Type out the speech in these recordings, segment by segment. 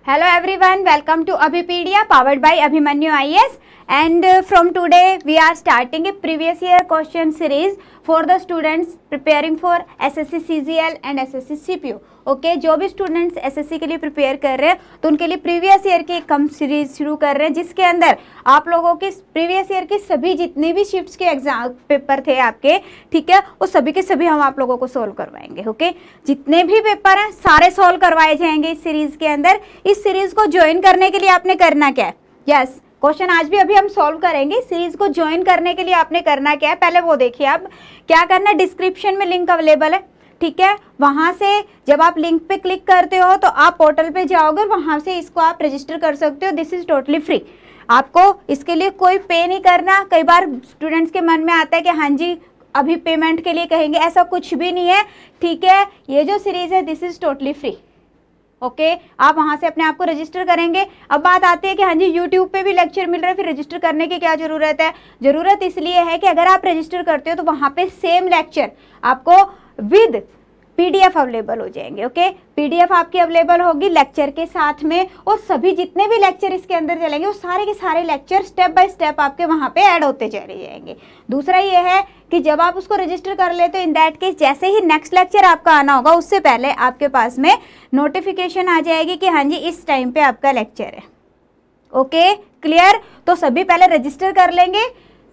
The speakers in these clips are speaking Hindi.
Hello everyone, welcome to Abhipedia powered by Abhimanyu IAS, and from today we are starting a previous year question series for the students preparing for SSC CGL and SSC CPU. Okay जो भी स्टूडेंट्स एसएससी के लिए प्रिपेयर कर रहे हैं तो उनके लिए प्रीवियस ईयर की एक सीरीज शुरू कर रहे हैं जिसके अंदर आप लोगों के प्रीवियस ईयर के सभी जितने भी शिफ्ट्स के एग्जाम पेपर थे आपके, ठीक है, वो सभी के सभी हम आप लोगों को सोल्व करवाएंगे। ओके, जितने भी पेपर हैं सारे सोल्व करवाए जाएंगे इस सीरीज के अंदर। इस सीरीज को ज्वाइन करने के लिए आपने करना क्या है? यस, क्वेश्चन आज भी अभी हम सॉल्व करेंगे। सीरीज को ज्वाइन करने के लिए आपने करना क्या है, पहले वो देखिए। आप क्या करना है, डिस्क्रिप्शन में लिंक अवेलेबल है, ठीक है, वहां से जब आप लिंक पे क्लिक करते हो तो आप पोर्टल पे जाओगे और वहां से इसको आप रजिस्टर कर सकते हो। दिस इज टोटली फ्री, आपको इसके लिए कोई पे नहीं करना। कई बार स्टूडेंट्स के मन में आता है कि हाँ जी अभी पेमेंट के लिए कहेंगे, ऐसा कुछ भी नहीं है, ठीक है। ये जो सीरीज है this is totally free. Okay, आप वहां से अपने आप को रजिस्टर करेंगे। अब बात आती है कि हाँ जी यूट्यूब पे भी लेक्चर मिल रहा है, फिर रजिस्टर करने की क्या जरूरत है? जरूरत इसलिए है कि अगर आप रजिस्टर करते हो तो वहां पे सेम लेक्चर आपको विद पीडीएफ अवेलेबल हो जाएंगे। ओके, पीडीएफ आपकी अवेलेबल होगी लेक्चर के साथ में, और सभी जितने भी लेक्चर इसके अंदर चलेंगे वो सारे के सारे लेक्चर स्टेप बाय स्टेप आपके वहां पे ऐड होते चले जाएंगे। दूसरा ये है कि जब आप उसको रजिस्टर कर लेते हो, इन दैट केस जैसे ही नेक्स्ट लेक्चर आपका आना होगा उससे पहले आपके पास में नोटिफिकेशन आ जाएगी कि हाँ जी इस टाइम पे आपका लेक्चर है। Okay, clear? तो सभी पहले रजिस्टर कर लेंगे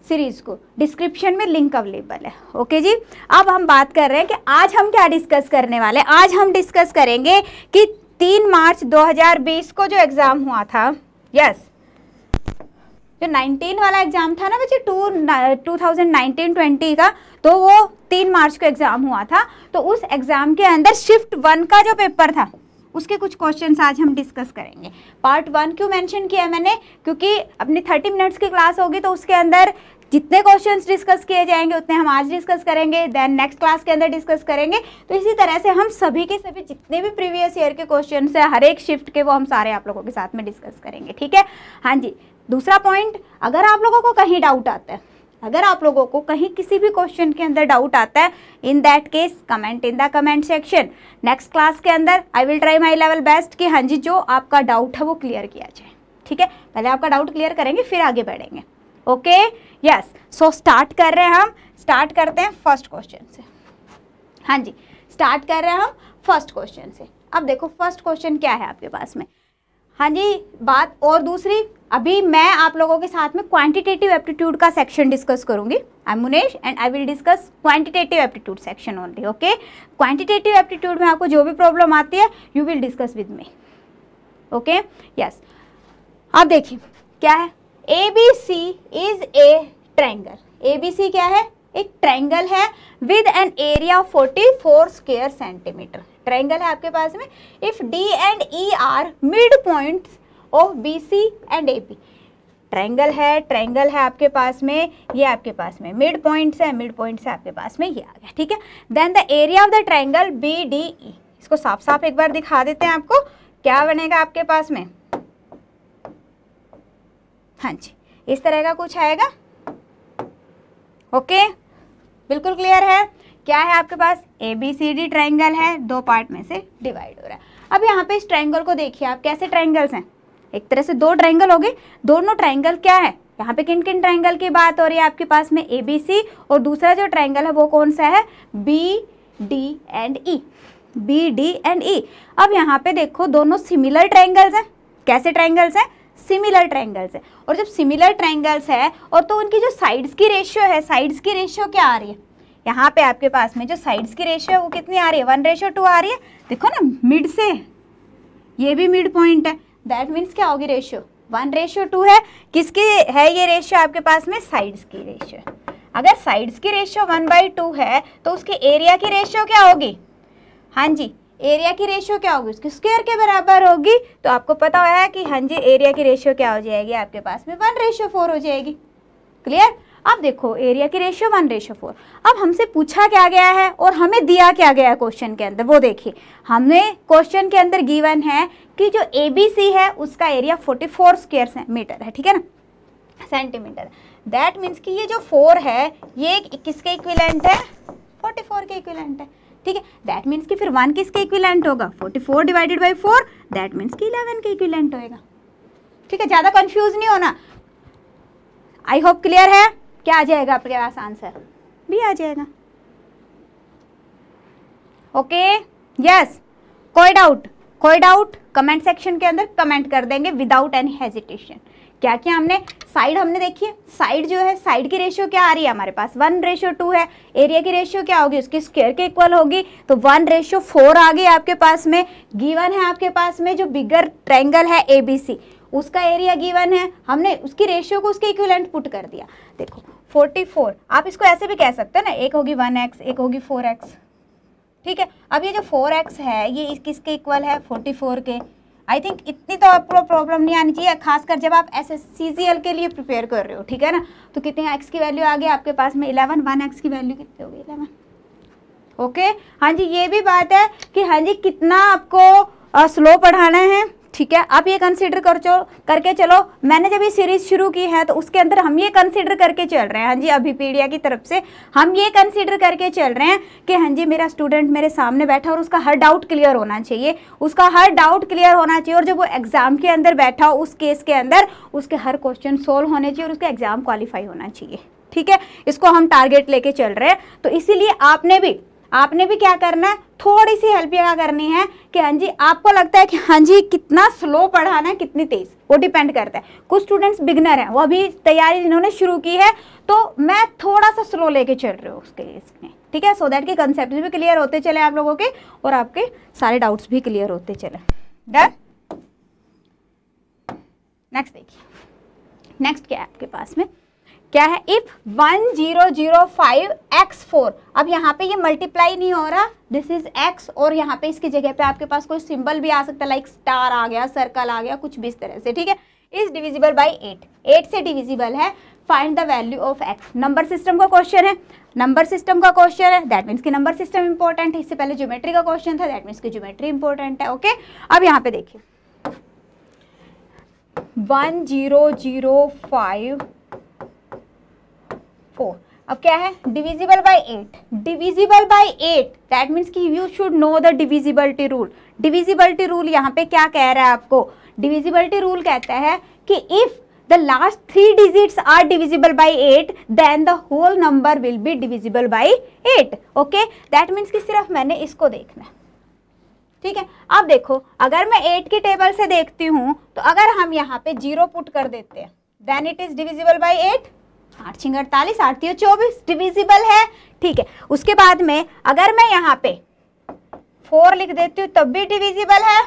सीरीज को, डिस्क्रिप्शन में लिंक अवेलेबल है। ओके जी, अब हम बात कर रहे हैं कि आज हम क्या डिस्कस करने वाले हैं। आज हम डिस्कस करेंगे कि 3 मार्च 2020 को जो एग्जाम हुआ था, यस, जो 19 वाला एग्जाम था ना बच्चे, 2019-20 का, तो वो 3 मार्च को एग्जाम हुआ था। तो उस एग्जाम के अंदर शिफ्ट 1 का जो पेपर था उसके कुछ क्वेश्चंस आज हम डिस्कस करेंगे। पार्ट 1 क्यों मेंशन किया मैंने, क्योंकि अपनी 30 मिनट्स की क्लास होगी तो उसके अंदर जितने क्वेश्चंस डिस्कस किए जाएंगे उतने हम आज डिस्कस करेंगे, देन नेक्स्ट क्लास के अंदर डिस्कस करेंगे। तो इसी तरह से हम सभी के सभी जितने भी प्रीवियस ईयर के क्वेश्चंस है हर एक शिफ्ट के, वो हम सारे आप लोगों के साथ में डिस्कस करेंगे, ठीक है। हाँ जी, दूसरा पॉइंट, अगर आप लोगों को कहीं डाउट आता है, अगर आप लोगों को कहीं किसी भी क्वेश्चन के अंदर डाउट आता है, in that case comment in the comment section. Next class के अंदर I will try my level best कि हाँ जी जो आपका डाउट है वो क्लियर किया जाए, ठीक है। पहले आपका डाउट क्लियर करेंगे फिर आगे बढ़ेंगे। ओके, यस, सो स्टार्ट कर रहे हैं हम, स्टार्ट करते हैं फर्स्ट क्वेश्चन से। हाँ जी, स्टार्ट कर रहे हैं हम फर्स्ट क्वेश्चन से। अब देखो फर्स्ट क्वेश्चन क्या है आपके पास में। हाँ जी, बात और दूसरी, अभी मैं आप लोगों के साथ में क्वांटिटेटिव एप्टीट्यूड का सेक्शन डिस्कस करूंगी। I am Munesh and I will discuss quantitative aptitude section only. Okay, quantitative aptitude में आपको जो भी प्रॉब्लम आती है you will discuss with me. Okay, yes, अब देखिए क्या है, ABC is a triangle. ABC क्या है? एक ट्रायंगल है with an area 44 square centimetre. Triangle है आपके पास में। If D and E are mid points of BC and AB। Triangle है आपके पास में, ये आपके पास में मिड पॉइंट्स है, मिड पॉइंट्स है आपके पास में, ये आ गया, ठीक है। Then the area of the triangle BDE, इसको साफ साफ एक बार दिखा देते हैं आपको, क्या बनेगा आपके पास में। हाँ जी, इस तरह का कुछ आएगा। ओके, बिल्कुल क्लियर है। क्या है आपके पास, ABCD ट्रायंगल है, 2 पार्ट में से डिवाइड हो रहा है। अब यहाँ पे इस ट्रायंगल को देखिए आप, कैसे ट्रायंगल्स हैं, एक तरह से 2 ट्रायंगल हो गए। दोनों ट्रायंगल क्या है, यहाँ पे किन किन ट्रायंगल की बात हो रही है आपके पास में, ABC, और दूसरा जो ट्रायंगल है वो कौन सा है, BD and E। अब यहाँ पे देखो दोनों सिमिलर ट्रायंगल्स हैं। कैसे ट्रायंगल्स हैं? सिमिलर ट्रायंगल्स है। और जब सिमिलर ट्रायंगल्स है और तो उनकी जो साइड्स की रेशियो है, साइड्स की रेशियो क्या आ रही है, यहाँ पे आपके पास में जो साइड्स की रेशियो है वो कितनी आ रही है, 1:2 आ रही है। देखो ना, मिड से ये भी मिड पॉइंट है, दैट मीन्स क्या होगी रेशियो, 1:2 है। किसकी है ये रेशियो आपके पास में, साइड्स की रेशियो। अगर साइड्स की रेशियो 1/2 है तो उसके एरिया की रेशियो क्या होगी, हाँ जी, एरिया की रेशियो क्या होगी, उसके स्क्वायर के बराबर होगी। तो आपको पता है कि हाँ जी एरिया की रेशियो क्या हो जाएगी आपके पास में, 1:4 हो जाएगी। क्लियर? अब देखो एरिया की रेशियो 1:4। अब हमसे पूछा क्या गया है और हमें दिया क्या गया है क्वेश्चन के अंदर, वो देखिए। हमें क्वेश्चन के अंदर गिवन है कि जो ABC है उसका एरिया 44 स्क्वायर मीटर है, ठीक है ना, सेंटीमीटर। दैट मीन्स कि ये जो 4 है ये किसके इक्विवेलेंट है, 44 के इक्विवेलेंट है, ठीक है। दैट मीन्स कि फिर 1 किसके इक्विवेलेंट होगा, 44 डिवाइडेड बाई 4, दैट मीन्स कि 11 के इक्विवेलेंट होएगा। ठीक है, ज़्यादा कंफ्यूज नहीं होना। आई होप क्लियर है। क्या आ जाएगा आपके पास आंसर? भी आ जाएगा। Okay, yes. कोई डाउट कमेंट सेक्शन के अंदर कमेंट कर देंगे विदाउट एनी हेजिटेशन। क्या क्या हमने साइड हमने देखी है, साइड जो है साइड की रेशियो क्या आ रही है हमारे पास 1:2 है। एरिया की रेशियो क्या होगी, उसकी स्क्वायर के इक्वल होगी, तो 1:4 आ गई आपके पास में। गिवन है आपके पास में जो बिगर ट्रायंगल है ABC, उसका एरिया गिवन है, हमने उसकी रेशियो को उसके इक्विवेलेंट पुट कर दिया। देखो 44, आप इसको ऐसे भी कह सकते हैं ना, एक होगी 1x, एक होगी 4x। ठीक है, अब ये जो 4x है ये किसके इक्वल है, 44 के। आई थिंक इतनी तो आपको प्रॉब्लम नहीं आनी चाहिए, खासकर जब आप SSCGL के लिए प्रिपेयर कर रहे हो। ठीक है ना, तो कितने x की वैल्यू आ गई आपके पास में 11, 1x की वैल्यू कितनी होगी 11। ओके, हाँ जी, ये भी बात है कि हाँ जी कितना आपको स्लो पढ़ाना है। ठीक है, आप ये कंसीडर करके चलो। मैंने जब ये सीरीज शुरू की है तो उसके अंदर हम ये कंसीडर करके चल रहे हैं, हाँ जी अभिपीडिया की तरफ से हम ये कंसीडर करके चल रहे हैं कि हाँ जी मेरा स्टूडेंट मेरे सामने बैठा और उसका हर डाउट क्लियर होना चाहिए, उसका हर डाउट क्लियर होना चाहिए, और जब वो एग्जाम के अंदर बैठा हो उस केस के अंदर उसके हर क्वेश्चन सोल्व होने चाहिए और उसका एग्जाम क्वालिफाई होना चाहिए। ठीक है, इसको हम टारगेट लेके चल रहे हैं। तो इसीलिए आपने भी क्या करना है, थोड़ी सी हेल्प क्या करनी है कि हाँ जी आपको लगता है कि हाँ जी कितना स्लो पढ़ाना है कितनी तेज, वो डिपेंड करता है। कुछ स्टूडेंट्स बिगनर हैं, वो अभी तैयारी जिन्होंने शुरू की है, तो मैं थोड़ा सा स्लो लेके चल रही हूँ उसके इसमें। ठीक है, सो दैट के कंसेप्ट भी क्लियर होते चले आप लोगों के और आपके सारे डाउट्स भी क्लियर होते चले। डन। नेक्स्ट देखिए, नेक्स्ट क्या है आपके पास में, क्या है, इफ 1005x4। अब यहाँ पे ये मल्टीप्लाई नहीं हो रहा, दिस इज x, और यहाँ पे इसकी जगह पे आपके पास कोई सिंबल भी आ सकता है, लाइक स्टार आ गया, सर्कल आ गया, कुछ भी इस तरह से। ठीक है, इज डिविजिबल बाई 8 से डिविजिबल है, find the value of x। Number system का क्वेश्चन है, दैट मीन्स कि नंबर सिस्टम इंपॉर्टेंट है। इससे पहले ज्योमेट्री का क्वेश्चन था, दैट मीन्स की ज्योमेट्री इंपॉर्टेंट है। ओके, अब यहाँ पे देखिए 1005 4, अब क्या है, डिविजिबल बाय 8, दैट मीन्स कि you should know the divisibility rule. Divisibility rule यहाँ पे क्या कह रहा है आपको, डिविजिबिलिटी रूल कहता है कि if the last 3 digits are divisible by 8 then the whole number will be divisible by 8। Okay, that means कि सिर्फ मैंने इसको देखना है। ठीक है, अब देखो अगर मैं 8 की टेबल से देखती हूँ तो अगर हम यहाँ पे 0 पुट कर देते हैं then it is divisible by 8। 8 × 48, 8 × 24 divisible है। ठीक है, उसके बाद में अगर मैं यहाँ पे 4 लिख देती हूँ तब भी डिविजिबल है,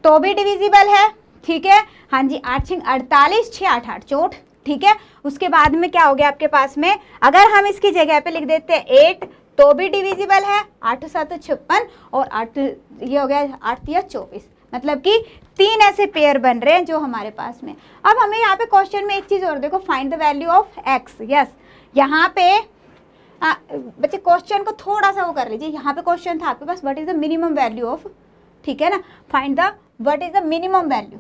तो भी डिविजिबल है। ठीक है, हाँ जी, 8 × 48, 6 8 8 64। ठीक है, उसके बाद में क्या हो गया आपके पास में, अगर हम इसकी जगह पे लिख देते हैं 8 तो भी डिविजिबल है, 8 7 56 और 8 ये हो गया 8 3 24, मतलब कि 3 ऐसे पेयर बन रहे हैं जो हमारे पास में। अब हमें यहाँ पे क्वेश्चन में एक चीज़ और देखो, find the value of x। Yes, यहाँ पे बच्चे क्वेश्चन को थोड़ा सा वो कर लीजिए। यहाँ पे क्वेश्चन था आपके पास what is the minimum value of, ठीक है ना, find the what is the minimum value.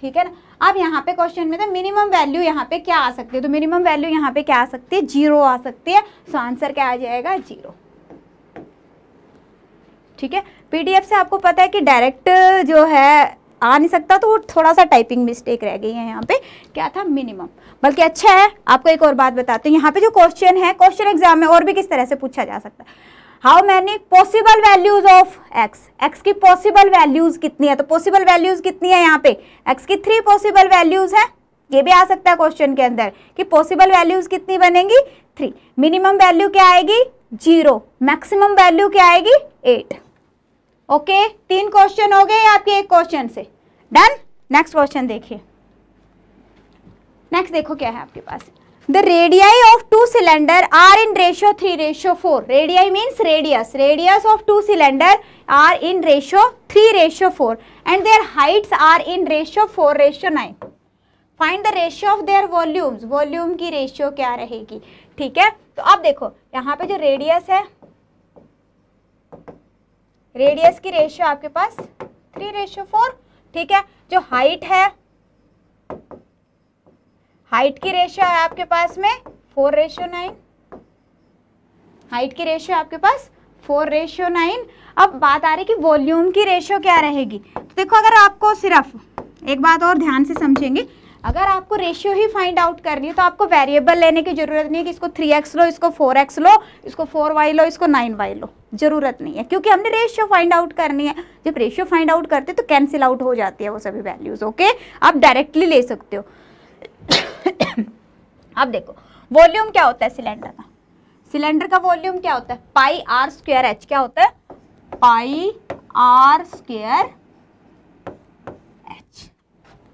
ठीक है ना, अब यहाँ पे क्वेश्चन में तो मिनिमम वैल्यू यहाँ पे क्या आ सकती है, तो मिनिमम वैल्यू यहाँ पे क्या आ सकती है, 0 आ सकती है। सो आंसर क्या आ जाएगा, 0। ठीक है, पीडीएफ से आपको पता है कि डायरेक्ट जो है आ नहीं सकता, तो वो थोड़ा सा टाइपिंग मिस्टेक रह गई है। यहाँ पे क्या था, मिनिमम। बल्कि अच्छा है, आपको एक और बात बताते हैं, यहाँ पे जो क्वेश्चन है, क्वेश्चन एग्जाम में और भी किस तरह से पूछा जा सकता है, how many possible values of x, x की पॉसिबल वैल्यूज कितनी है, तो पॉसिबल वैल्यूज कितनी है यहाँ पे, एक्स की 3 पॉसिबल वैल्यूज है। ये भी आ सकता है क्वेश्चन के अंदर कि पॉसिबल वैल्यूज कितनी बनेंगी, 3। मिनिमम वैल्यू क्या आएगी, 0। मैक्सिमम वैल्यू क्या आएगी, 8। ओके, 3 क्वेश्चन हो गए आपके एक क्वेश्चन से। डन। नेक्स्ट क्वेश्चन देखिए, नेक्स्ट देखो क्या है आपके पास, the radii of 2 cylinder are in ratio 3:4। Radii means radius, radius of 2 cylinder are in ratio 3:4 and their heights are in ratio 4:9। Find the ratio of their volumes, volume की रेशियो क्या रहेगी। ठीक है, तो अब देखो यहाँ पे जो रेडियस है, रेडियस की रेशियो आपके पास 3:4। ठीक है, जो हाइट है, हाइट की रेशियो है आपके पास में 4:9। हाइट की रेशियो आपके पास 4:9। अब बात आ रही कि वॉल्यूम की रेशियो क्या रहेगी। तो देखो, अगर आपको सिर्फ एक बात और ध्यान से समझेंगे, अगर आपको रेशियो ही फाइंड आउट करनी है तो आपको वेरिएबल लेने की जरूरत नहीं है कि इसको 3x लो, इसको 4x लो, इसको 4y लो, इसको 9y लो, जरूरत नहीं है, क्योंकि हमने रेशियो फाइंड आउट करनी है। जब रेशियो फाइंड आउट करते तो कैंसिल आउट हो जाती है वो सभी वैल्यूज। ओके, आप डायरेक्टली ले सकते हो। अब देखो, वॉल्यूम क्या होता है सिलेंडर का? सिलेंडर का वॉल्यूम क्या होता है? पाई आर स्क्वायर एच। क्या होता है? पाई आर स्क्वायर एच।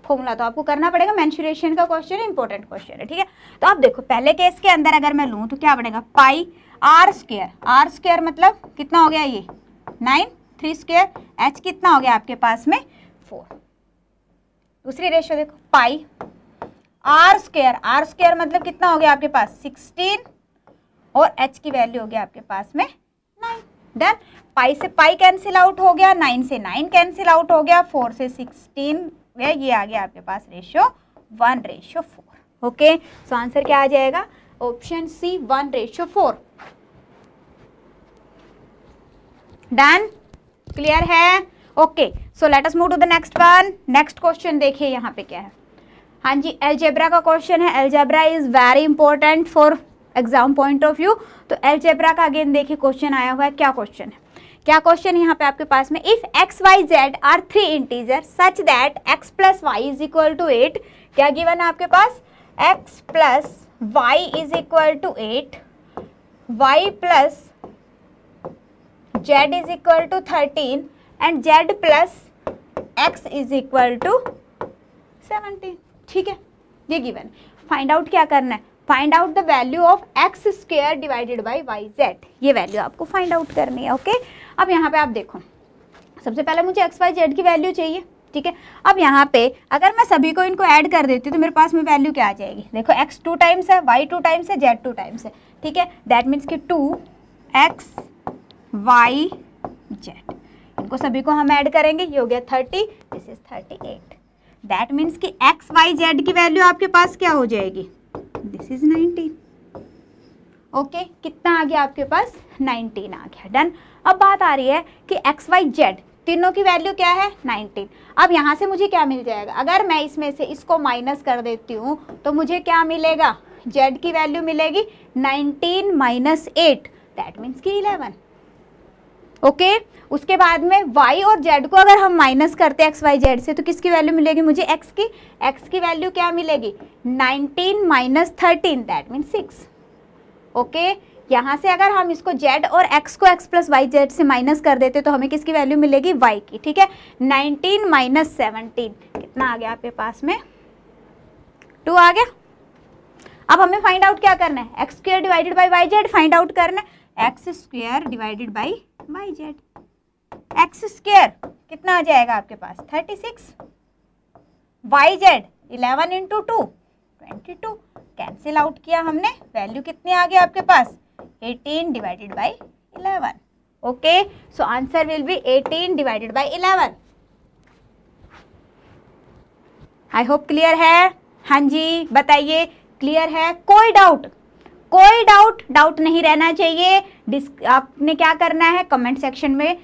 फॉर्मूला तो आपको करना पड़ेगा, मेंसुरेशन का क्वेश्चन, इंपॉर्टेंट क्वेश्चन है, ठीक है। तो आप देखो, पहले केस के अंदर अगर मैं लूं तो क्या बनेगा? पाई आर स्क्वायर, आर स्क्वायर मतलब कितना हो गया ये 9, 3 स्क्वायर, एच कितना हो गया आपके पास में 4। दूसरी रेशियो देखो, पाई आर स्क्वायर, आर स्क्वायर मतलब कितना हो गया आपके पास 16, और एच की वैल्यू हो गया आपके पास में 9। डन। पाई से पाई कैंसिल आउट हो गया, 9 से 9 कैंसिल आउट हो गया, 4 से 16, ये आ गया आपके पास रेशियो 1:4। ओके, सो आंसर क्या आ जाएगा? Option C 1:4। डन, क्लियर है? Okay, so let us move to the next one. Next question देखिए यहाँ पे क्या है। हाँ जी, अलजेब्रा का क्वेश्चन है। Algebra is very important for exam point of view. तो अलजेब्रा का अगेन देखिए क्वेश्चन आया हुआ है। क्या क्वेश्चन है? क्या क्वेश्चन यहाँ पे आपके पास में? If x y z are 3 integer such that x plus Y is equal to 8। क्या गिवन है आपके पास? x plus Y is equal to 8, y plus z is equal to 13 and z plus x is equal to 17। ठीक है, ये गिवन। फाइंड आउट क्या करना है? Find out the value of X square divided by Y Z. ये वैल्यू आपको फाइंड आउट करनी है। ओके, अब यहाँ पे आप देखो, सबसे पहले मुझे एक्स वाई जेड की वैल्यू चाहिए, ठीक है। अब यहाँ पे अगर मैं सभी को इनको ऐड कर देती हूँ तो मेरे पास में वैल्यू क्या आ जाएगी? देखो, एक्स 2 टाइम्स है, वाई 2 टाइम्स है, जेड 2 टाइम्स है, ठीक है। दैट मीन्स कि 2x y z, इनको सभी को हम ऐड करेंगे, ये हो गया 30, दिस इज 38। दैट मीन्स कि एक्स वाई जेड की वैल्यू आपके पास क्या हो जाएगी? This is 19। ओके, कितना आ गया आपके पास? 19 आ गया। डन। अब बात आ रही है कि एक्स वाई जेड तीनों की वैल्यू क्या है? 19। अब यहाँ से मुझे क्या मिल जाएगा? अगर मैं इसमें से इसको माइनस कर देती हूँ तो मुझे क्या मिलेगा? जेड की वैल्यू मिलेगी 19 माइनस 8, दैट मीन्स कि 11। ओके, उसके बाद में y और z को अगर हम माइनस करते हैं एक्स वाई जेड से तो किसकी वैल्यू मिलेगी मुझे? x की वैल्यू क्या मिलेगी? 19 माइनस 13, दैट मीन्स 6। ओके, यहाँ से अगर हम इसको z और x को x प्लस वाई जेड से माइनस कर देते तो हमें किसकी वैल्यू मिलेगी? y की, ठीक है। 19 माइनस 17 कितना आ गया आपके पास में? 2 आ गया। अब हमें फाइंड आउट क्या करना है? X square divided by Y Z find out करना है। X square divided by Y Z, X square कितना आ जाएगा आपके पास? 36, Y Z 11 into 2 22, cancel out किया हमने, वैल्यू कितनी आ गई आपके पास? 18 divided by 11। Okay, so answer will be 18 divided by 11। I hope clear है। हाँ जी, बताइए, क्लियर है? कोई डाउट? कोई डाउट नहीं रहना चाहिए। आपने क्या करना है? कमेंट सेक्शन में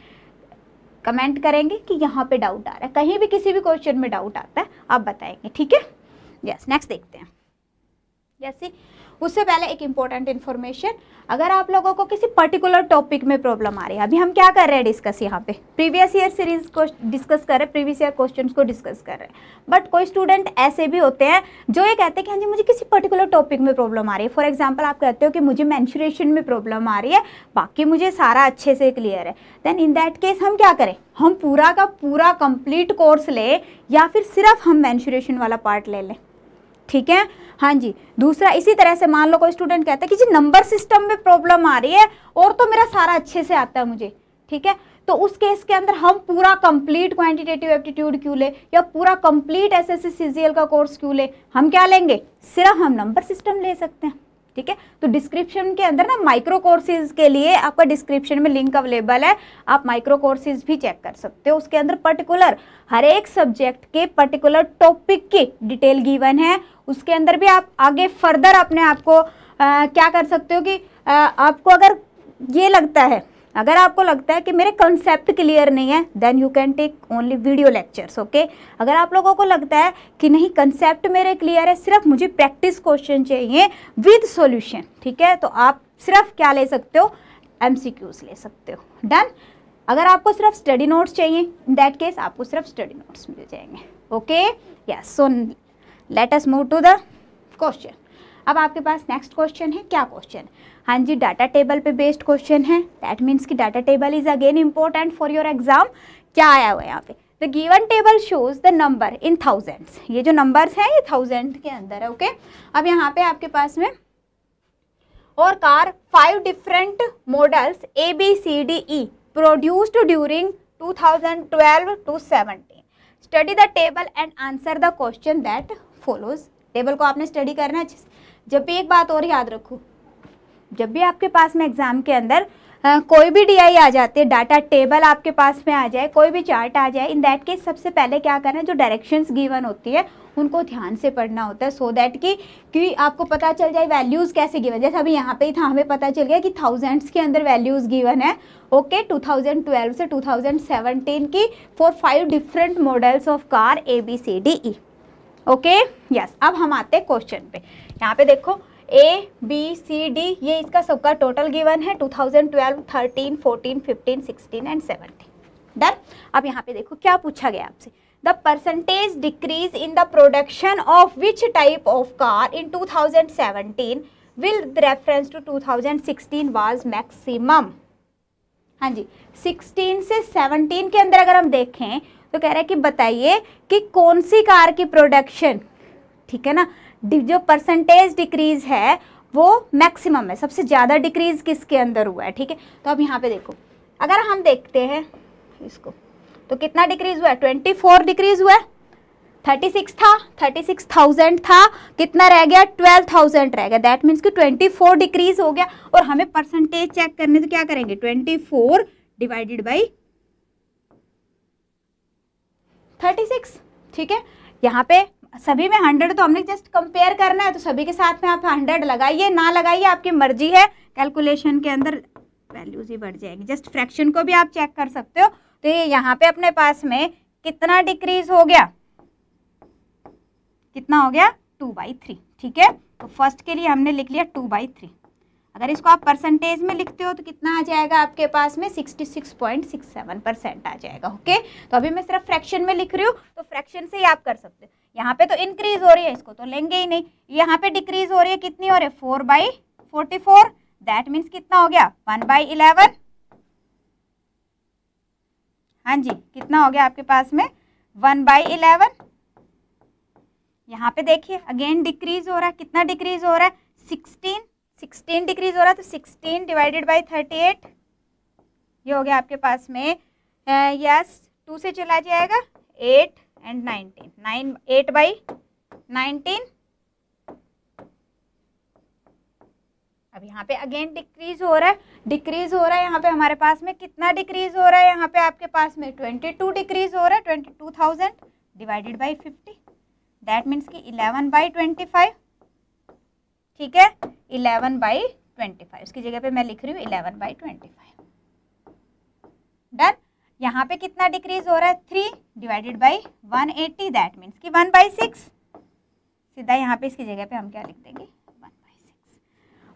कमेंट करेंगे कि यहाँ पे डाउट आ रहा है, कहीं भी किसी भी क्वेश्चन में डाउट आता है आप बताएंगे, ठीक है। यस, नेक्स्ट देखते हैं। जैसे उससे पहले एक इम्पोर्टेंट इन्फॉर्मेशन, अगर आप लोगों को किसी पर्टिकुलर टॉपिक में प्रॉब्लम आ रही है, अभी हम क्या कर रहे हैं डिस्कस, यहाँ पे प्रीवियस ईयर सीरीज को डिस्कस कर रहे हैं, प्रीवियस ईयर क्वेश्चंस को डिस्कस कर रहे हैं। बट कोई स्टूडेंट ऐसे भी होते हैं जो ये कहते हैं कि हाँ जी मुझे किसी पर्टिकुलर टॉपिक में प्रॉब्लम आ रही है। फॉर एग्जाम्पल, आप कहते हो कि मुझे मेंस्ट्रुएशन में प्रॉब्लम आ रही है, बाकी मुझे सारा अच्छे से क्लियर है। देन इन दैट केस हम क्या करें? हम पूरा का पूरा कंप्लीट कोर्स ले या फिर सिर्फ हम मेंस्ट्रुएशन वाला पार्ट ले लें, ठीक है। हाँ जी, दूसरा इसी तरह से मान लो कोई स्टूडेंट कहता है कि जी नंबर सिस्टम में प्रॉब्लम आ रही है और तो मेरा सारा अच्छे से आता है मुझे, ठीक है। तो उस केस के अंदर हम पूरा कंप्लीट क्वांटिटेटिव एप्टीट्यूड क्यों ले या पूरा कंप्लीट एसएससी सीजीएल का कोर्स क्यों ले? हम क्या लेंगे? सिर्फ हम नंबर सिस्टम ले सकते हैं, ठीक है। तो डिस्क्रिप्शन के अंदर ना माइक्रो कोर्सेज के लिए आपका डिस्क्रिप्शन में लिंक अवेलेबल है, आप माइक्रो कोर्सेज भी चेक कर सकते हो। उसके अंदर पर्टिकुलर हर एक सब्जेक्ट के पर्टिकुलर टॉपिक की डिटेल गिवन है। उसके अंदर भी आप आगे फर्दर अपने आप को क्या कर सकते हो कि आपको अगर ये लगता है अगर आपको लगता है कि मेरे कंसेप्ट क्लियर नहीं है, then you can take only video lectures, okay. अगर आप लोगों को लगता है कि नहीं कंसेप्ट मेरे क्लियर है, सिर्फ मुझे प्रैक्टिस क्वेश्चन चाहिए विद सॉल्यूशन, ठीक है, तो आप सिर्फ क्या ले सकते हो, एमसीक्यूज ले सकते हो। डन। अगर आपको सिर्फ स्टडी नोट्स चाहिए, इन दैट केस आपको सिर्फ स्टडी नोट्स मिल जाएंगे, okay. Yes, so let us move to the question. अब आपके पास नेक्स्ट क्वेश्चन है, क्या क्वेश्चन? हाँ जी, डाटा टेबल पे बेस्ड क्वेश्चन है। दैट मीन्स कि data table is again important for your exam. क्या आया हुआ है यहाँ पे? The given table shows the number in thousands. ये जो नंबर्स हैं ये थाउजेंड के अंदर है, ओके। अब यहाँ पे आपके पास में और car 5 different models ABCDE produced during 2012 to 17। Study the table and answer the question that follows. Table को आपने स्टडी करना है। जब भी एक बात और याद रखो, जब भी आपके पास में एग्जाम के अंदर कोई भी DI आ जाती है, डाटा टेबल आपके पास में आ जाए, कोई भी चार्ट आ जाए, इन दैट केस सबसे पहले क्या करना है, जो डायरेक्शंस गिवन होती है उनको ध्यान से पढ़ना होता है, सो दैट कि आपको पता चल जाए वैल्यूज़ कैसे गिवन। जैसे अभी यहाँ पे ही था, हमें पता चल गया कि थाउजेंड्स के अंदर वैल्यूज़ गिवन है, ओके। 2012 से 2017 की for 5 different models of car ABCDE, okay. Yes, अब हम आते हैं क्वेश्चन पे। यहाँ पे देखो ABCD ये इसका सबका टोटल गिवन है 2012, 13, 14, 15, 16 एंड 17। डन। अब यहाँ पे देखो क्या पूछा गया आपसे, the percentage decrease in the production of which type of car in 2017 will reference to 2016 was maximum. हाँ जी, 16 से 17 के अंदर अगर हम देखें तो कह रहा है कि बताइए कि कौन सी कार की प्रोडक्शन, ठीक है ना, जो परसेंटेज डिक्रीज है वो मैक्सिमम है, सबसे ज़्यादा डिक्रीज किसके अंदर हुआ है, ठीक है। तो अब यहाँ पे देखो, अगर हम देखते हैं इसको तो कितना डिक्रीज हुआ है, 24 डिक्रीज हुआ है। 36 था, 36,000 था, कितना रह गया, 12,000 रह गया। दैट मीन्स कि 24 डिक्रीज हो गया। और हमें परसेंटेज चेक करने तो क्या करेंगे, 24 डिवाइडेड बाई 36, ठीक है। यहाँ पे सभी में 100 तो हमने जस्ट कंपेयर करना है, तो सभी के साथ में आप 100 लगाइए, ना लगाइए आपकी मर्जी है, कैलकुलेशन के अंदर वैल्यूज ही बढ़ जाएगी। जस्ट फ्रैक्शन को भी आप चेक कर सकते हो। तो ये यहाँ पे अपने पास में कितना डिक्रीज हो गया, कितना हो गया, 2/3, ठीक है। तो फर्स्ट के लिए हमने लिख लिया 2/3। अगर इसको आप परसेंटेज में लिखते हो तो कितना आ जाएगा आपके पास में, 66.67% आ जाएगा, ओके। तो अभी मैं सिर्फ फ्रैक्शन में लिख रही हूँ, तो फ्रैक्शन से ही आप कर सकते हो। यहाँ पे तो इंक्रीज हो रही है, इसको तो लेंगे ही नहीं। यहाँ पे डिक्रीज हो रही है, कितनी हो रही है, 4/44। दैट मीन्स कितना हो गया, 1/11। हाँ जी, कितना हो गया आपके पास में, 1/11। यहाँ पे देखिए अगेन डिक्रीज हो रहा है, कितना डिक्रीज हो रहा है, 16 डिक्रीज हो रहा है। तो 16 डिवाइडेड बाई 38, ये हो गया आपके पास में, यस 2 से चला जाएगा, 8 एंड 19, 8/19। अब यहाँ पे अगेन डिक्रीज हो रहा है, यहाँ पे हमारे पास में कितना डिक्रीज हो रहा है, यहाँ पे आपके पास में 22 डिक्रीज हो रहा है, 22,000 डिवाइडेड बाई 50। दैट मीन्स कि 11/25, ठीक है, 11/25। इसकी जगह पे मैं लिख रही हूँ 11/25। डन। यहाँ पे कितना डिक्रीज हो रहा है, 3 डिवाइडेड बाई 180। दैट मीन्स कि 1/6। सीधा यहाँ पे इसकी जगह पे हम क्या लिख देंगे, 1/6,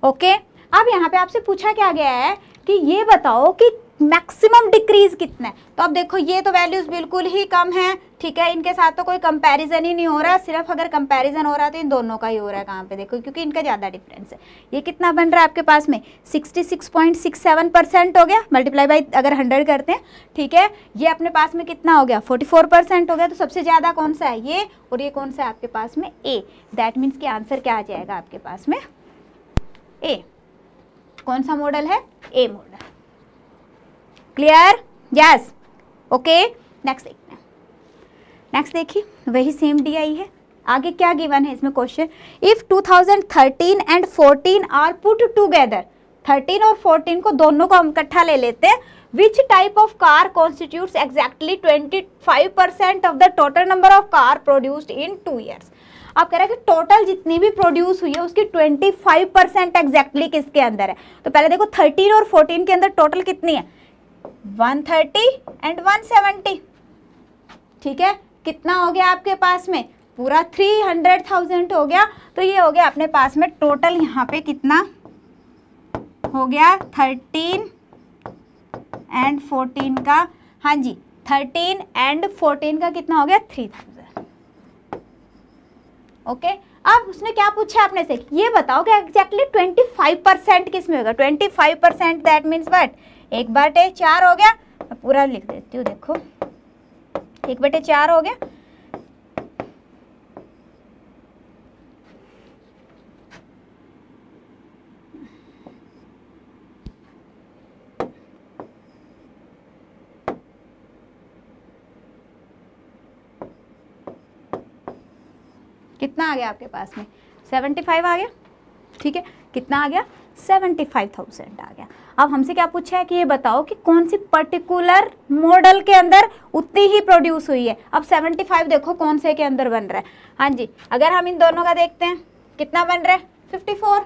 ओके। अब यहाँ पे आपसे पूछा क्या गया है कि ये बताओ कि मैक्सिमम डिक्रीज कितना है। तो अब देखो ये तो वैल्यूज बिल्कुल ही कम है, ठीक है, इनके साथ तो कोई कंपैरिजन ही नहीं हो रहा। सिर्फ अगर कंपैरिजन हो रहा है तो इन दोनों का ही हो रहा है। कहाँ पे देखो, क्योंकि इनका ज़्यादा डिफरेंस है। ये कितना बन रहा है आपके पास में, 66.67% हो गया, मल्टीप्लाई बाई अगर 100 करते हैं, ठीक है। ये अपने पास में कितना हो गया, 44% हो गया। तो सबसे ज़्यादा कौन सा है, ये, और ये कौन सा है आपके पास में, ए। दैट मीन्स कि आंसर क्या आ जाएगा आपके पास में, ए। कौन सा मॉडल है, A model. Clear, yes, okay. Next देखते हैं। नेक्स्ट देखिए, वही सेम DI है। आगे क्या गिवन है इसमें question, if 2013 and 14 are put together, 13 और 14 को दोनों को हम इकट्ठा ले लेते हैं, विच type of car constitutes exactly 25% of the total number of car produced in 2 years. अब कह रहा है कि टोटल जितनी भी प्रोड्यूस हुई है उसकी 25% एग्जैक्टली किसके अंदर है। तो पहले देखो 13 और 14 के अंदर टोटल कितनी है, 130 एंड 170, ठीक है। कितना हो गया आपके पास में, पूरा 300,000 हो गया। तो ये हो गया अपने पास में टोटल, यहाँ पे कितना हो गया 13 एंड 14 का, हाँ जी 13 एंड 14 का कितना हो गया 3000। ओके, अब उसने क्या पूछा आपने से, ये बताओ कि एग्जैक्टली 25% किस में होगा। 25% दैट मीन्स व्हाट, 1/4 हो गया। मैं पूरा लिख देती हूँ, देखो 1/4 हो गया। कितना आ गया आपके पास में, 75 आ गया, ठीक है। कितना आ गया, 75,000 आ गया। अब हमसे क्या पूछा है कि ये बताओ कि कौन सी पर्टिकुलर मॉडल के अंदर उतनी ही प्रोड्यूस हुई है। अब 75 देखो कौन से के अंदर बन रहा है, हाँ जी। अगर हम इन दोनों का देखते हैं कितना बन रहा है 54,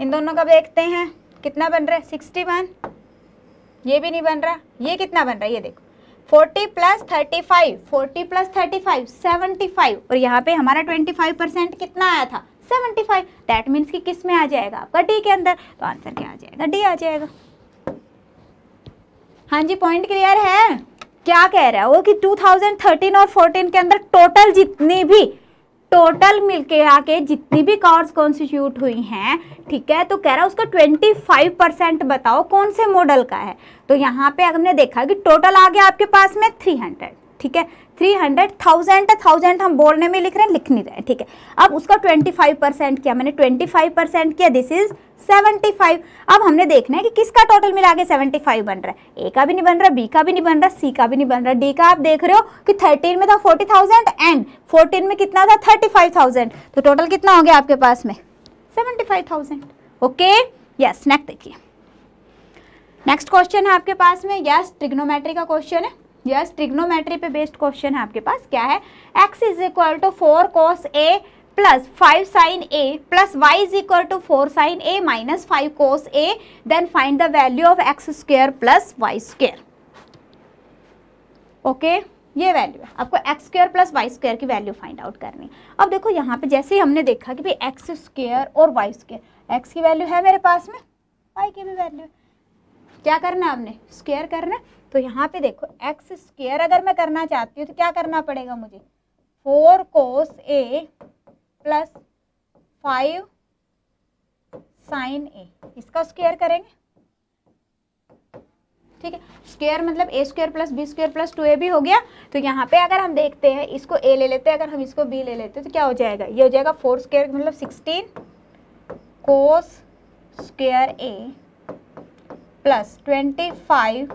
इन दोनों का देखते हैं कितना बन रहा है 61, ये भी नहीं बन रहा। ये कितना बन रहा है, ये देखो 40 + 35, 40 + 35 75, और यहाँ पे हमारा 25% कितना आया था 75। दैट मीन्स कि किस में आ जाएगा आपका डी के अंदर। तो आंसर क्या आ जाएगा, डी आ जाएगा। हाँ जी, पॉइंट क्लियर है। क्या कह रहा है वो कि 2013 और 14 के अंदर टोटल जितनी भी टोटल मिलके आके जितनी भी कार्स कॉन्स्टिट्यूट हुई हैं, ठीक है, तो कह रहा है उसका 25% बताओ कौन से मॉडल का है। तो यहाँ पे हमने देखा कि टोटल आ गया आपके पास में 300, ठीक है। 300,000 हम बोलने में लिख रहे हैं, लिख नहीं रहे हैं, ठीक है। अब उसका 25% किया मैंने, 25% किया, दिस इज 75। अब हमने देखना है कि किसका टोटल मिला के 75 बन रहा है। ए का भी नहीं बन रहा, बी का भी नहीं बन रहा, सी का भी नहीं बन रहा, डी का आप देख रहे हो कि 13 में था 40,000 एंड 14 में कितना था 35,000। तो टोटल कितना हो गया आपके पास में 75,000। Okay, yes. नेक्स्ट देखिए, नेक्स्ट क्वेश्चन है आपके पास में, यस ट्रिग्नोमेट्री का क्वेश्चन है। यस, ट्रिग्नोमेट्री पे बेस्ड क्वेश्चन है आपके पास। क्या है, x = 4 cos A + 5 sin A + y = 4 sin A - 5 cos A, then find the value of x² + y²। Okay, ये वैल्यू है आपको x² + y² की वैल्यू फाइंड आउट करनी। अब देखो यहाँ पे जैसे ही हमने देखा कि भाई x² और y², x की वैल्यू है मेरे पास में, y की भी वैल्यू है, क्या करना है हमने स्क्वायर करना है। तो यहाँ पे देखो x² अगर मैं करना चाहती हूँ तो क्या करना पड़ेगा मुझे, 4 cos A + 5 sin A, इसका स्क्वायर करेंगे, ठीक है। स्क्वायर मतलब a² + b² + 2ab हो गया। तो यहाँ पे अगर हम देखते हैं, इसको a ले लेते हैं, अगर हम इसको b ले लेते हैं तो क्या हो जाएगा, ये हो जाएगा 4² मतलब 16 cos² A + 25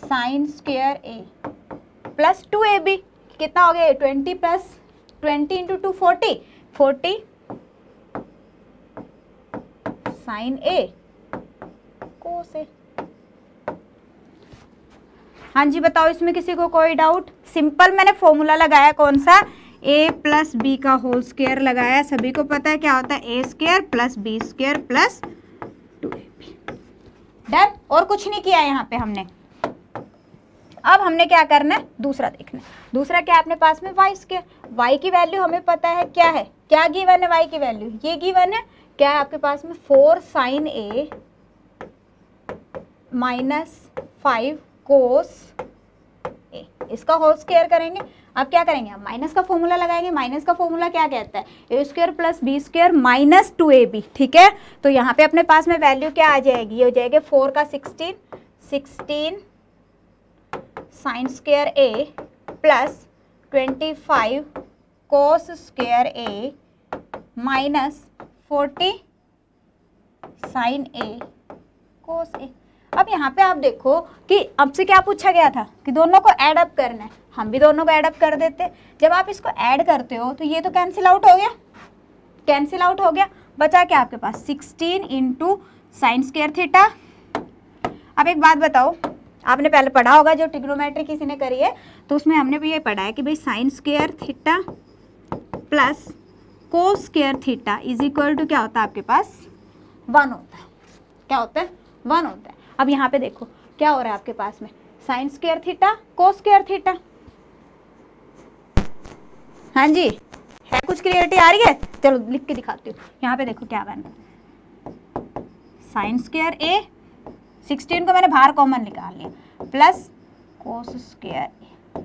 sin² A + 2ab, कितना हो गया 20 + 20 × 2 40, 40 sin A cos A। हाँ जी, बताओ इसमें किसी को कोई डाउट। सिंपल मैंने फॉर्मूला लगाया, कौन सा, a + b का होल स्क्वायर लगाया। सभी को पता है क्या होता है, a² + b² + 2ab। डन, और कुछ नहीं किया यहाँ पे हमने। अब हमने क्या करना है, दूसरा देखना है। दूसरा क्या है अपने पास में, y²। y की वैल्यू हमें पता है क्या है, क्या गिवन है y की वैल्यू, ये गिवन है। क्या है आपके पास में 4 sin A - 5 cos A, इसका होल स्क्वायर करेंगे। अब क्या करेंगे, हम माइनस का फॉर्मूला लगाएंगे। माइनस का फॉर्मूला क्या कहता है, a² + b² - 2ab, ठीक है। तो यहाँ पे अपने पास में वैल्यू क्या आ जाएगी, ये हो जाएगा 4 का 16 sin² A + 25 cos² A - 40 sin A cos A। अब यहाँ पे आप देखो कि अब से क्या पूछा गया था कि दोनों को ऐड अप करना है, हम भी दोनों को ऐड अप कर देते। जब आप इसको ऐड करते हो तो ये तो कैंसिल आउट हो गया, कैंसिल आउट हो गया, बचा क्या आपके पास 16 × sin² थीटा। अब एक बात बताओ, आपने पहले पढ़ा होगा, जो ट्रिग्नोमेट्री किसी ने करी है तो उसमें हमने भी ये पढ़ा है कि भाई sine square theta plus cos square theta is equal to क्या होता है आपके पास 1 होता है। क्या होता है 1 होता है। अब यहाँ पे देखो क्या हो रहा है आपके पास में, sign square theta cos square theta. हाँ जी, है कुछ क्लियरिटी आ रही है? चलो लिख के दिखाती हूँ। यहाँ पे देखो क्या बना, साइन स्क्वायर ए 16 को मैंने बाहर कॉमन निकाल लिया प्लस कोस स्क्वायर ए।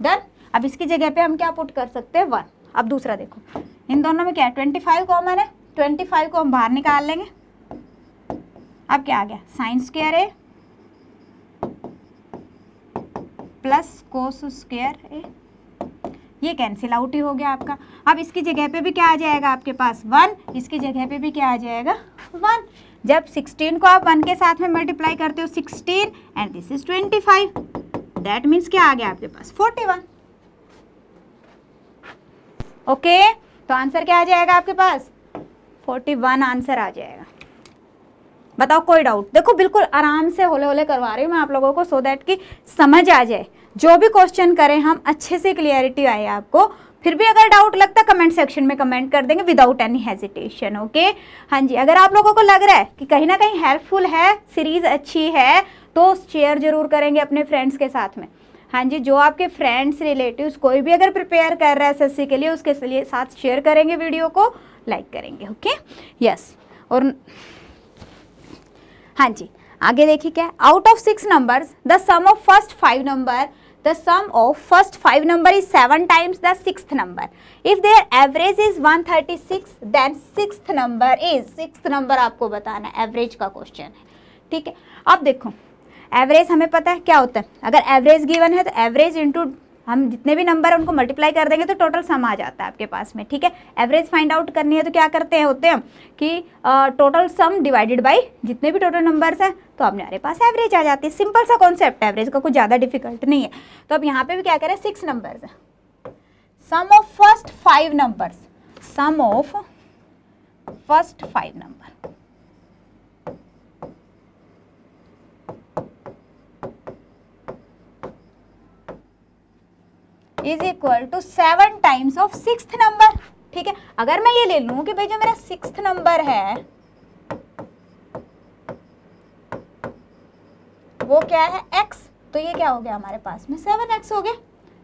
डन। अब इसकी जगह पे हम क्या पुट कर सकते हैं 1। अब दूसरा देखो, इन दोनों में क्या है 25 कॉमन है, 25 को हम बाहर निकाल लेंगे। अब क्या आ गया, साइन स्क्वायर ए प्लस कोस स्क्वायर ए, ये कैंसिल आउट ही हो गया आपका। अब इसकी जगह पे भी क्या आ जाएगा आपके पास 1, इसकी जगह पे भी क्या आ जाएगा 1। जब 16 को आप 1 के साथ में मल्टीप्लाई करते हो 16 and this is 25, that means क्या आ गया आपके पास 41। ओके, तो आंसर क्या आ जाएगा आपके पास 41 आंसर आ जाएगा। बताओ कोई डाउट? देखो बिल्कुल आराम से होले होले करवा रही हूँ मैं आप लोगों को, सो दैट कि समझ आ जाए। जो भी क्वेश्चन करें हम अच्छे से क्लियरिटी आए आपको। फिर भी अगर डाउट लगता है कमेंट सेक्शन में कमेंट कर देंगे विदाउट एनी हेजिटेशन। ओके, हाँ जी, अगर आप लोगों को लग रहा है कि कहीं ना कहीं हेल्पफुल है, सीरीज अच्छी है, तो शेयर जरूर करेंगे अपने फ्रेंड्स के साथ में। हाँ जी, जो आपके फ्रेंड्स रिलेटिव्स कोई भी अगर प्रिपेयर कर रहा है एसएससी के लिए, उसके लिए साथ शेयर करेंगे, वीडियो को लाइक करेंगे। Okay, yes. और हाँ जी, आगे देखिए क्या, out of 6 numbers the sum of first 5 number, the sum of first 5 number is 7 times the 6th number. If their average is 136, then 6th number is, 6th number आपको बताना है, एवरेज का क्वेश्चन है। ठीक है, अब देखो एवरेज हमें पता है क्या होता है। अगर एवरेज गिवन है तो एवरेज इंटू हम जितने भी नंबर है उनको मल्टीप्लाई कर देंगे तो टोटल सम आ जाता है आपके पास में। ठीक है, एवरेज फाइंड आउट करनी है तो क्या करते हैं होते हैं हम कि टोटल सम डिवाइडेड बाय जितने भी टोटल नंबर्स हैं, तो अब हमारे पास एवरेज आ जाती है। सिंपल सा कॉन्सेप्ट है, एवरेज का कुछ ज़्यादा डिफिकल्ट नहीं है। तो अब यहाँ पे भी क्या करें, 6 नंबर्स है, sum of first 5 numbers, sum of first 5 number is equal to 7 times of 6th number. ठीक है, अगर मैं ये ले लूं कि भाई जो मेरा 6th नंबर है वो क्या है x, तो ये क्या हो गया हमारे पास में 7x हो गया।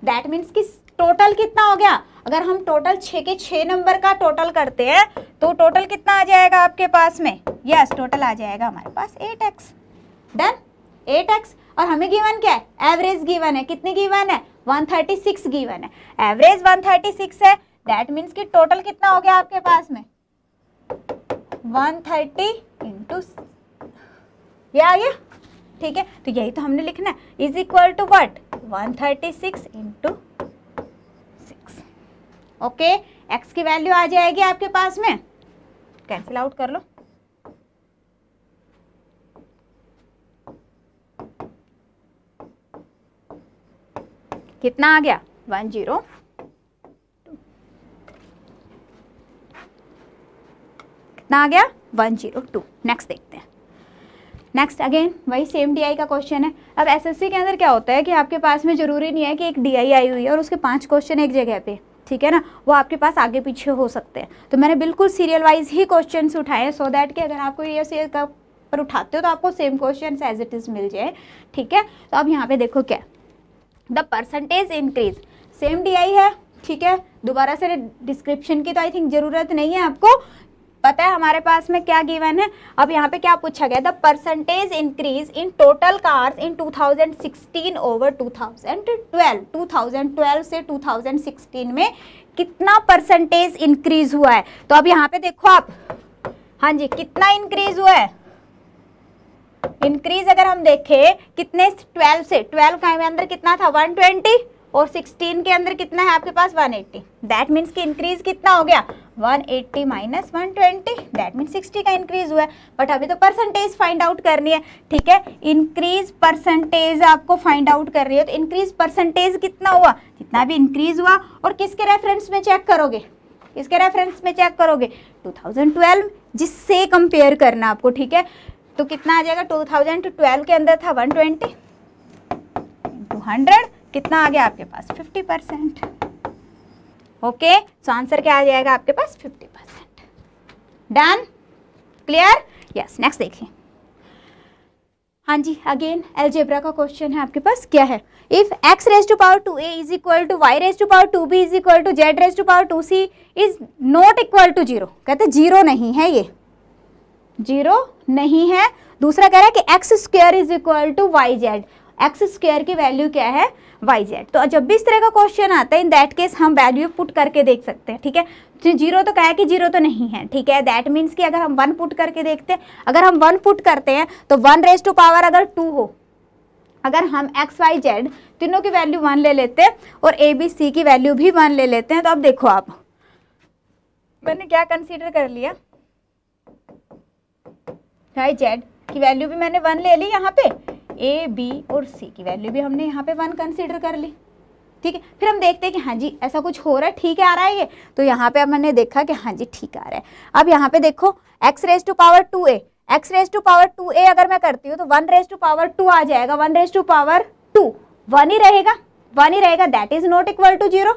दैट मीन्स कि टोटल कितना हो गया, अगर हम टोटल 6 के 6 नंबर का टोटल करते हैं तो टोटल कितना आ जाएगा आपके पास में, यस टोटल आ जाएगा हमारे पास 8x। Done, 8x। और हमें गिवन क्या है, एवरेज गिवन है, कितनी गिवन है 136 गिवन है, एवरेज 136 है। दैट मीन्स कि टोटल कितना हो गया आपके पास में 130 इंटू, ये आ गया। ठीक है, तो यही तो हमने लिखना है, is equal to what 136 into 6। Okay, X की वैल्यू आ जाएगी आपके पास में, कैंसिल आउट कर लो। कितना आ गया 102, कितना आ गया 102। नेक्स्ट देखते हैं। नेक्स्ट अगेन वही सेम डीआई का क्वेश्चन है। अब एसएससी के अंदर क्या होता है कि आपके पास में जरूरी नहीं है कि एक डीआई आई हुई है और उसके 5 क्वेश्चन एक जगह पे, ठीक है ना, वो आपके पास आगे पीछे हो सकते हैं। तो मैंने बिल्कुल सीरियल वाइज ही क्वेश्चन उठाए सो दैट कि अगर आपको ये से पर उठाते हो तो आपको same question as it is मिल जाए। ठीक है, तो अब यहाँ पे देखो क्या, the percentage increase, same DI है। ठीक है, दोबारा से डिस्क्रिप्शन की तो आई थिंक जरूरत नहीं है, आपको पता है हमारे पास में क्या गिवन है। अब यहाँ पे क्या पूछा गया, the percentage increase in total cars in 2016 over 2012, 2012 से 2016 में कितना परसेंटेज इंक्रीज हुआ है। तो अब यहाँ पे देखो आप, हाँ जी, कितना इंक्रीज हुआ है, इंक्रीज अगर हम देखें कितने 12 से, 12 के अंदर कितना था 120 और 16 के अंदर कितना है आपके पास 180। दैट मीन्स कि इंक्रीज कितना हो गया 180 माइनस 120, दैट मीन्स 60 का इंक्रीज हुआ है। बट अभी तो परसेंटेज फाइंड आउट करनी है। ठीक है, इंक्रीज परसेंटेज आपको फाइंड आउट कर रही है, तो इंक्रीज परसेंटेज कितना हुआ, जितना भी इंक्रीज हुआ। और किसके रेफरेंस में चेक करोगे, किसके रेफरेंस में चेक करोगे 2012, जिससे कंपेयर करना आपको। ठीक है, तो कितना आ जाएगा, 2012 के अंदर था 120 इंटू 100, कितना आ गया आपके पास 50%। ओके, सो आंसर क्या आ जाएगा आपके पास 50%। Done, clear, yes. नेक्स्ट देखिए, हाँ जी, अगेन अलजेब्रा का क्वेश्चन है आपके पास। क्या है, if x raise to power 2a is equal to y raise to power 2b is equal to z raise to power 2c is not equal to 0। कहते हैं जीरो नहीं है, ये जीरो नहीं है। दूसरा कह रहा है कि X square is equal to Y Z, X square की वैल्यू क्या है वाई जेड। तो जब भी इस तरह का क्वेश्चन आता है इन दैट केस हम वैल्यू पुट करके देख सकते हैं, ठीक है। तो जीरो तो कहा है कि जीरो तो नहीं है, ठीक है। दैट मीन्स कि अगर हम 1 पुट करके देखते हैं, अगर हम 1 पुट करते हैं तो 1 रेज टू पावर अगर 2 हो, अगर हम एक्स वाई जेड तीनों की वैल्यू 1 ले लेते हैं और ए बी सी की वैल्यू भी 1 ले लेते हैं, तो अब देखो आप, मैंने क्या कंसीडर कर लिया, वाई जेड की वैल्यू भी मैंने 1 ले ली, यहाँ पे ए बी और सी की वैल्यू भी हमने यहाँ पे 1 कंसीडर कर ली, ठीक है। फिर हम देखते हैं कि हाँ जी ऐसा कुछ हो रहा है, ठीक है आ रहा है ये, तो यहाँ पे अब मैंने देखा कि हाँ जी ठीक आ रहा है। अब यहाँ पे देखो x raise to power 2a, x raise to power 2a अगर मैं करती हूँ तो 1 रेज टू पावर 2 आ जाएगा, 1 रेज टू पावर 2 1 ही रहेगा, 1 ही रहेगा, that is not equal to 0।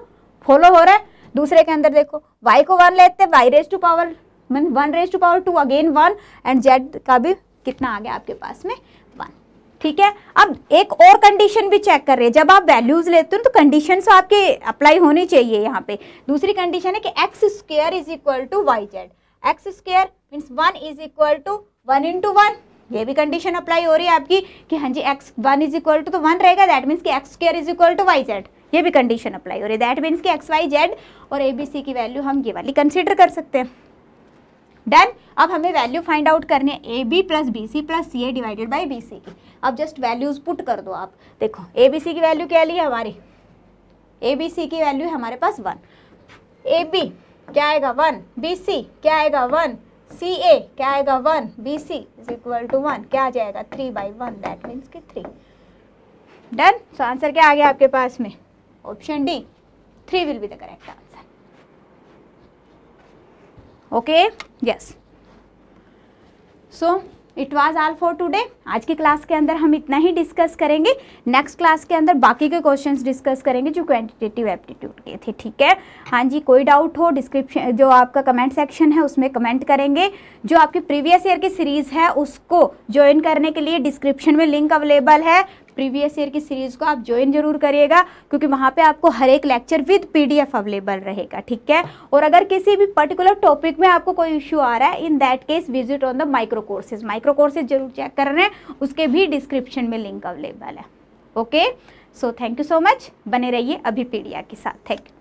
Follow हो रहा है। दूसरे के अंदर देखो y को 1 लेते हैं, y raise to power 1 raise to power 2 again 1 and z का भी कितना आ गया आपके पास में 1, ठीक है। अब एक और कंडीशन भी चेक कर रहे हैं, जब आप वैल्यूज लेते हो तो कंडीशन तो आपके अप्लाई होनी चाहिए। यहाँ पे दूसरी कंडीशन है कि X square is equal to Y Z, X square means 1 is equal to 1 into 1, ये भी कंडीशन अप्लाई हो रही है आपकी कि हाँ जी एक्स 1 इज इक्वल टू तो 1 रहेगा, दैट मीन्स कि X square is equal to Y Z, ये भी कंडीशन अप्लाई हो रही है। दैट मीन्स कि एक्स वाई जेड और ए बी सी की वैल्यू हम ये वाली कंसिडर कर सकते हैं। डन। अब हमें वैल्यू फाइंड आउट करनी है A B plus B C plus C A divided by B C की। अब जस्ट वैल्यूज पुट कर दो आप, देखो ए बी सी की वैल्यू क्या ली है हमारी, ए बी सी की वैल्यू है हमारे पास 1, ए बी क्या आएगा 1, बी सी क्या आएगा 1, सी ए क्या आएगा 1, B C is equal to 1, क्या आ जाएगा 3/1, दैट मीन्स कि 3। डन। सो आंसर क्या आ गया आपके पास में, option D 3 will be the correct answer. Okay, yes. So it was all for today. आज की क्लास के अंदर हम इतना ही डिस्कस करेंगे। नेक्स्ट क्लास के अंदर बाकी के क्वेश्चंस डिस्कस करेंगे जो क्वांटिटेटिव एप्टीट्यूड के थे, ठीक है। हाँ जी, कोई डाउट हो डिस्क्रिप्शन जो आपका कमेंट सेक्शन है उसमें कमेंट करेंगे। जो आपकी प्रीवियस ईयर की सीरीज़ है उसको ज्वाइन करने के लिए डिस्क्रिप्शन में लिंक अवेलेबल है। प्रीवियस ईयर की सीरीज़ को आप ज्वाइन जरूर करिएगा क्योंकि वहाँ पे आपको हर एक लेक्चर विद PDF अवेलेबल रहेगा, ठीक है। और अगर किसी भी पर्टिकुलर टॉपिक में आपको कोई इश्यू आ रहा है, in that case visit on the micro courses, micro courses जरूर चेक कर रहे हैं, उसके भी डिस्क्रिप्शन में लिंक अवेलेबल है। Okay, so thank you so much, बने रहिए अभिपीडिया के साथ। Thank you.